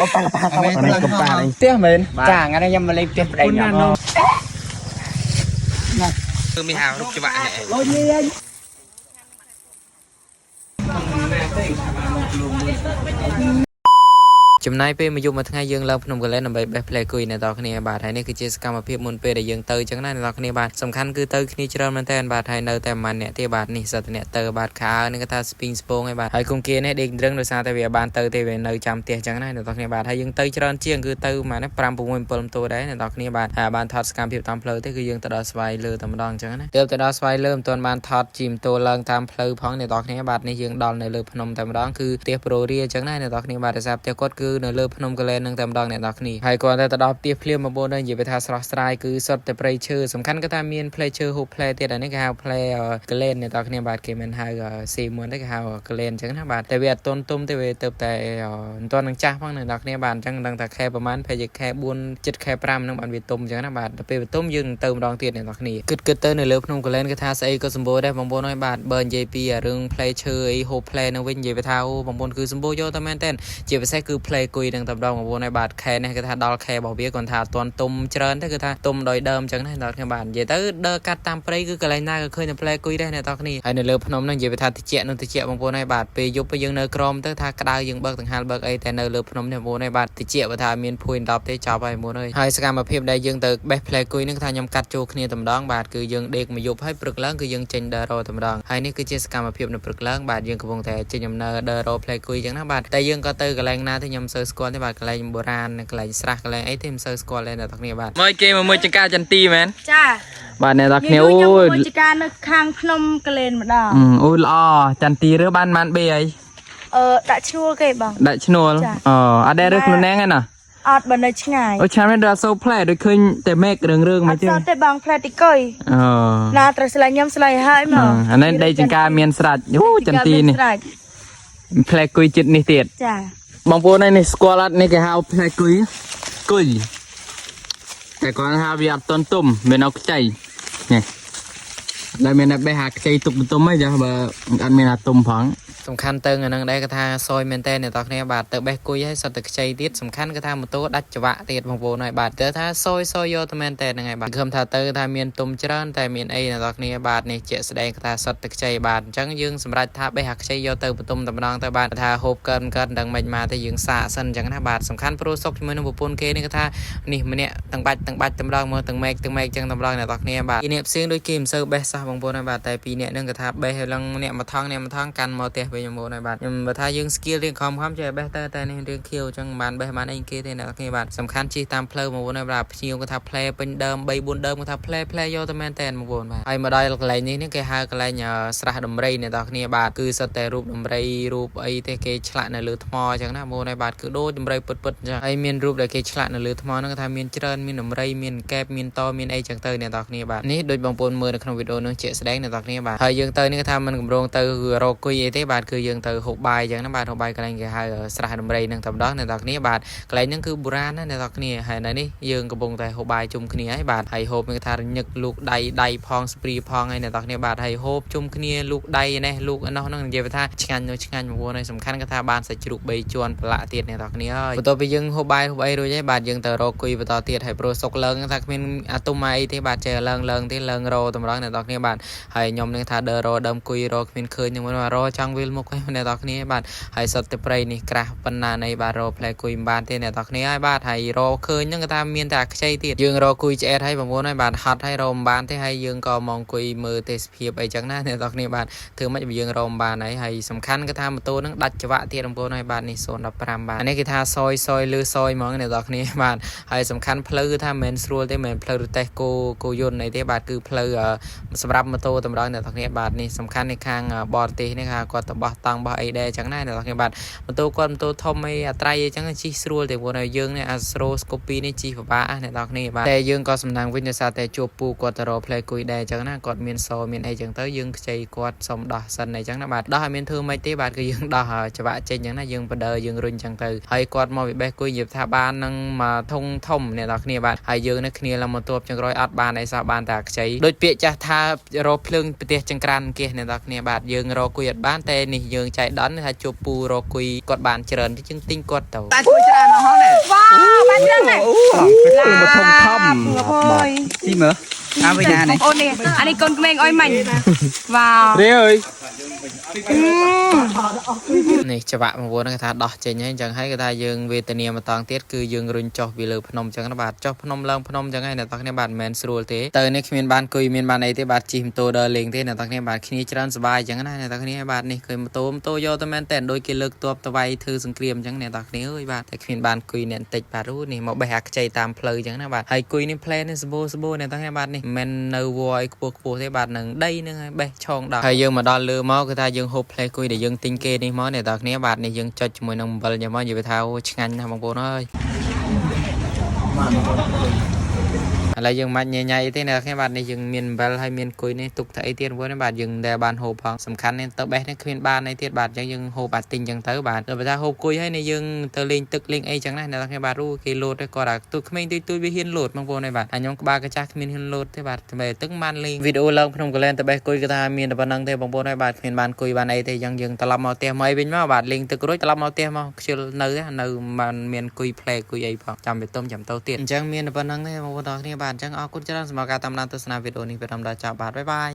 កប៉ានេះផ្ទះមែនចាงั้นខ្ញុំមកលេងផ្ទះប្តីខ្ញុំគឺមានហៅរូបច្បាក់នេះចំណាយពេលមកយប់មួយថ្ងៃយើងឡើងភ្នំកលែនដើម្បីបេះផ្លែគុយនៅដល់គ្នាបាទហើយនេះគឺជាសកម្មភាពមុនពេលដែលយើងទៅអញ្ចឹងណានៅដល់គ្នាបាទសំខាន់គឺទៅគ្នាច្រើនមែនតើបាទហើយនៅតែប្រហែលអ្នកទេបាទនេះសិតអ្នកទៅបាទខោនេះគេថាស្ពីងស្ពងហើយបាទហើយគុំគេនេះដេកត្រឹងដោយសារតែវាបានទៅទេវានៅចាំផ្ទះអញ្ចឹងណានៅដល់គ្នាបាទហើយយើងទៅច្រើនជាងគឺទៅប្រហែល5 6 7ម៉ូតូដែរនៅដល់គ្នាបាទហើយបានថតសកម្មភាពតាមផ្លូវទេគឺយើងទៅដល់ស្វាយលើតែម្ដងអញ្ចឹងណាទើបទៅដល់ស្វាយលើមិនទាន់បានថតជិះម៉ូតូឡើងតាមផ្លូវផងនៅដល់គ្នាបាទនេះយើងដល់នៅលើភ្នំតែម្ដងគឺផ្ទះប្រូរីអញ្ចឹងណានៅដល់គ្នាបាទដោយសារផ្ទះគាត់គឺនៅលើភ្នំកលែននឹងតែម្ដងអ្នកនរគ្នាហើយគាត់ទៅដល់ផ្ទះភ្លាមបងប្អូននិយាយថាស្រស់ស្រាយគឺសុទ្ធតែព្រៃឈើសំខាន់គឺថាមានផ្លែឈើហូបផ្លែទៀតអានេះគេហៅផ្លែកលែនអ្នកនរគ្នាបាទគេមិនហៅស៊ីមុនទេគេហៅកលែនអញ្ចឹងណាបាទតែវាអត់ទុនទុំទេវាទៅតែមិនទាន់នឹងចាស់ផងអ្នកនរគ្នាបាទអញ្ចឹងដឹងថាខែប្រហែលប្រហែលជាខែ4 7ខែ5នឹងបានវាទុំអញ្ចឹងណាបាទដល់ពេលវាទុំយើងទៅម្ដងទៀតអ្នកនរគ្នាគិតទៅនៅលើភ្នំកលែនគេថាស្អីក៏សម្បូរដែរបងប្អូនហើយបាទបើនិយាយពីរឿងផ្លែឈើអីហូបផ្លែនឹងវិញនិយាយថាអូបងប្អូនគឺសម្បូរយកតែមែនតើជាពិសេសគឺផ្លែគុយនឹងតែម្ដងបងប្អូនហើយបាទខែនេះគេថាដល់ខែរបស់វាគាត់ថាអត់ទាន់ទុំច្រើនទេគឺថាទុំដោយដើមអញ្ចឹងណាដល់គ្នាបាទនិយាយទៅដើរកាត់តាមព្រៃគឺកន្លែងណាក៏ឃើញតែផ្លែគុយដែរអ្នកនរគ្នាហើយនៅលើភ្នំហ្នឹងនិយាយថាតិចនោះតិចបងប្អូនហើយបាទពេលយប់យើងនៅក្រោមទៅថាក្តៅយើងបើកដង្ហាលបើកអីតែនៅលើភ្នំនេះបងប្អូនហើយបាទតិចបើថាមានភួយ10ទេចប់ហើយបងប្អូនហើយសកម្មភាពដែលយើងទៅបេះផ្លែគុយហ្នឹងថាខ្ញុំកាត់ចូលគ្នាតែម្ដងបាទគឺយើងដេកមួយយប់ហើយព្រឹកឡើងគឺយើងចេញដើររតែម្ដងហើយនេះគឺជាសកម្មភាពនៅព្រឹកឡើងបាទយើងកំពុងតែចេញដំណើរដើររផ្លែគុយអញ្ចឹងណាបាទតែយើងក៏ទៅកន្លែងណាទេខ្ញុំសូវស្គាល់ទេបាទកន្លែងបុរាណកន្លែងស្រះកន្លែងអីទេមិនសូវស្គាល់ទេអ្នកទាំងគ្នាបាទមើលគេមកមើលចង្ការចន្ទីមែនចាបាទអ្នកទាំងគ្នាអូយចង្ការនៅខាងភ្នំកលែនម្ដងអូយល្អចន្ទីរើបានបេអីដាក់ឈ្នួលគេបងដាក់ឈ្នួលអត់ដែររើខ្លួនឯងឯណាអត់បើនៅឆ្ងាយអូឆានមិនដល់សូផ្លែដូចឃើញតែមេករឿងមកទេអត់ទេបងផ្លែទីកុយណាត្រូវស្លាញ់ខ្ញុំស្លាញ់ហើយមកអានេះដីចង្ការមានស្រាច់អូចន្ទីនេះផ្លែគុយចិត្តនេះទៀតចាបងប្អូននេះស្គាល់អត់នេះគេហៅផ្លែគុយតែគាត់ហៅវាអត់តន់ទុំមានអត់ខ្ចីនេះដែលមានតែបេះហាខ្ចីទុកទុំហីចាបើអត់មានអាទុំផងសំខាន់ទៅអានឹងដែរគេថាសយមែនតើអ្នកនរគ្នាបាទទៅបេះគុយហើយសត្វតែខ្ចីទៀតសំខាន់គេថាម៉ូតូដាច់ច្បាក់ទៀតបងប្អូនហើយបាទទៅថាសយយកទៅមែនតើហ្នឹងហើយបាទខ្ញុំថាទៅថាមានទុំច្រើនតែមានអីអ្នកនរគ្នាបាទនេះជាក់ស្ដែងគេថាសត្វតែខ្ចីបាទអញ្ចឹងយើងសម្រាប់ថាបេះហាខ្ចីយកទៅបន្ទុំតែម្ដងទៅបាទថាហូបកើនដឹងមិនមកទៅយើងសាកសិនអញ្ចឹងណាបាទសំខាន់ព្រោះសុកជាមួយនឹងប្រពន្ធគេនេះគេថានេះម្នាក់ទាំងបាច់តែម្ដងមើលទាំងម៉េកអញ្ចឹងតែម្ដងអ្នកនរគ្នាបាទពីអ្នកផ្សេងដូចគេមិនសូវបេះសោះបងប្អូនហើយបាទតែពីអ្នកហ្នឹងគេថាបេះឡើងអ្នកមកថងកាន់មកផ្ទះវិញបងប្អូនហើយបាទខ្ញុំបើថាយើងស្គីលរៀងខំចេះបេះតែនេះរៀងខៀវអញ្ចឹងបានបេះបានអីគេទេអ្នកគ្នាបាទសំខាន់ជិះតាមផ្លូវបងប្អូនហើយបាទភ្ញៀវគាត់ថាផ្លែពេញដើម3 4ដើមគាត់ថាផ្លែយកតែមែនតែបងប្អូនបាទហើយមកដល់កន្លែងនេះគេហៅកន្លែងស្រះដំរីអ្នកគ្នាបាទគឺសុទ្ធតែរូបដំរីរូបអីទេគេឆ្លាក់នៅលើថ្មអញ្ចឹងណាបងប្អូនហើយបាទគឺដូចដំរីពិតអញ្ចឹងហើយមានរូបដែលគេឆ្លាក់នៅលើថ្មហ្នឹងថាមានច្រើនមានដំរីមានកែបមានតមានអីអញ្ចឹងទៅអ្នកគ្នាបាទនេះដូចបងប្អូនមើលនៅក្នុងវីដេអូនោះជាក់ស្ដែងអ្នកគ្នាបាទហើយយើងទៅនេះគេថាមិនកម្រងទៅរកគុយអីទេបាទគឺយើងទៅហូបបាយអញ្ចឹងណាបាទហូបបាយកន្លែងគេហៅស្រះដំរីហ្នឹងតែម្ដងអ្នកគ្នាបាទកន្លែងហ្នឹងគឺបុរាណណាអ្នកគ្នាហើយនៅនេះយើងកំពុងតែហូបបាយជុំគ្នាហើយបាទហើយហូបនេះថាញឹកលូកដៃផងស្ព្រីផងហើយអ្នកគ្នាបាទហើយហូបជុំគ្នាលូកដៃនេះលូកអនោះហ្នឹងនិយាយថាឆ្ងាញ់មកវហើយសំខាន់គឺថាបានសាច់ជ្រូក3ជាន់ប្រឡាក់ទៀតអ្នកគ្នាហើយបន្ទាប់ពីយើងហូបបាយហូបអីរួចហើយបាទយើងទៅរកគុយបន្តទៀតហើយព្រោះសុកឡើងថាគ្មានអាទុំអីទេបាទចេះឡើងទេឡើងរតែម្ដងអ្នកគ្នាបាទហើយខ្ញុំនឹងថាដើររដើមគុយរគ្មានឃើញហ្នឹងរចង់វិលមុខហើយអ្នកគ្នាបាទហើយសុទ្ធតែព្រៃនេះក្រាស់ប៉ុណ្ណានៃបាទរផ្លែគុយមិនបានទេអ្នកគ្នាហើយបាទហើយរឃើញហ្នឹងគេថាមានតែខ្ចីទៀតយើងរគុយឆ្អែតហើយបងប្អូនហើយបាទហត់ហើយរមិនបានទេហើយយើងក៏មកអង្គុយមើលទេសភាពអីចឹងណាអ្នកគ្នាបាទធ្វើម៉េចបើយើងរមិនបានហើយសំខាន់គេថាម៉ូតូហ្នឹងដាច់ច្បាក់ទៀតបងប្អូនហើយបាទនេះ015បាទនេះគេថាសយលឺសយហ្មងអ្នកគ្នាបាទហើយសំខាន់ផ្លូវគឺថាមិនមែនស្រួលទេមិនមែនផ្លូវរទេះគោយន្តអីទេបាទគឺផ្លូវសម្រាប់ម៉ូតូតម្រង់អ្នកគ្នាបាទនេះសំខាន់នេះខាងបរទេសនេះគាត់ទៅបោះតង់បោះអីដែរចឹងណាអ្នកគ្នាបាទម៉ូតូគាត់ម៉ូតូធំអីអាត្រៃអីចឹងជិះស្រួលទេព្រោះយើងនេះអាស្រូស្កូពីនេះជិះពិបាកអ្នកគ្នាបាទតែយើងក៏សំណាងវិញដោយសារតែជួបពូគាត់ទៅរកផ្លែគុយដែរចឹងណាគាត់មានមានអីចឹងទៅយើងខ្ចីគាត់សុំដោះសិនអីចឹងណាបាទដោះឲ្យមានធ្វើម៉េចទេបាទគឺយើងដោះច្បាក់ចេញចឹងណាយើងបដិយើងរុញចឹងទៅហើយគាត់មកវិបេះគុយនិយាយថាបាននឹងមកធុងធំអ្នកគ្នាបាទហើយយើងនេះគ្នាឡើងមកទប់ចង្រោយអត់បានអីសោះបានតែខ្ចីដូចពាក្យចាស់ថារកភ្លើងប្រទេសចង្ក្រានគេអ្នកគ្នាបាទយើងរកគុយអត់បានតែ នេះយើងចៃដន្យថាជួបពូរកគុយគាត់បានច្រើនជាងទិញគាត់ទៅ ta chui ra nó hó này wow bạn chân này mà thông thầm ôi gì mà à bây giờ này ôi nè anh đi con mình ôi mình wow នេះអើយនេះច្បាក់មកវហ្នឹងគេថាដោះចេញហើយអញ្ចឹងហើយគេថាយើងវេទនាមកតង់ទៀតគឺយើងរុញចុះពីលើភ្នំអញ្ចឹងណាបាទចុះភ្នំឡើងភ្នំអញ្ចឹងហើយអ្នកទាំងគ្នាបាទមិនមែនស្រួលទេទៅនេះគ្មានបានគុយមានបានអីទេបាទជិះម៉ូតូដើរលេងទេអ្នកទាំងគ្នាបាទគ្នាច្រើនសប្បាយអញ្ចឹងណាអ្នកទាំងគ្នាបាទនេះគឺម៉ូតូយកទៅមែនតែដូចគេលើកទ័ពទៅវាយធ្វើសង្គ្រាមអញ្ចឹងអ្នកទាំងគ្នាអើយបាទតែគ្មានបានគុយអ្នកបន្តិចបាទនេះមកបេះអាខ្ចីតាមផ្លូវអញ្ចឹងណាបាទហើយគុយនេះផ្លែនេះសបោអ្នកទាំងគ្នាបាទនេះមិននៅវយខ្ពស់ទេបាទនឹងដីនឹងហើយបេះឆងដល់ហើយយើងមកដល់លើមកគឺថាយើងហូបផ្លែគុយដែលយើងទិញគេនេះមកអ្នកទាំងគ្នាបាទនេះយើងចុចជាមួយនឹងអំបិលយ៉ាងមកនិយាយថាឆ្ងាញ់ណាស់បងប្អូនអើយ ឥឡូវយើងមិនញ៉ៃទេអ្នកគ្នាបាទនេះយើងមានអំបិលហើយមានគុយនេះទុកទៅអីទៀតមួយនេះបាទយើងដែលបានហូបផងសំខាន់នេះទៅបេះនេះគ្មានបានអីទៀតបាទអញ្ចឹងយើងហូបបាត់ទិញអញ្ចឹងទៅបាទដល់បើថាហូបគុយហើយនេះយើងទៅលេងទឹកលេងអីអញ្ចឹងណាអ្នកគ្នាបាទគេលោតទេគាត់ថាទូក្មេងទូវាហ៊ានលោតបងប្អូនហើយបាទខ្ញុំក្បាលកាចាស់គ្មានហ៊ានលោតទេបាទតែទឹកបានលេងវីដេអូឡើងក្នុងកលែនទៅបេះគុយគេថាមានតែប៉ុណ្្នឹងទេបងប្អូនហើយបាទគ្មានបានគុយបានអីទេអញ្ចឹងយើងត្រឡប់មកផ្ទះមកវិញមកបាទលេងទឹករួចត្រឡប់មកផ្ទះមកខ្ជិលនៅបានមានគុយផ្លែគុយអីផងចាំទៅទុំចាំទៅទៀតអញ្ចឹងមានតែប៉ុណ្្នឹងទេបងប្អូនទាំងគ្នាបាទអញ្ចឹងអរគុណច្រើនសម្រាប់ការតាមដានទស្សនាវីដេអូនេះពីដំណើរចាប់បាទបាយបាយ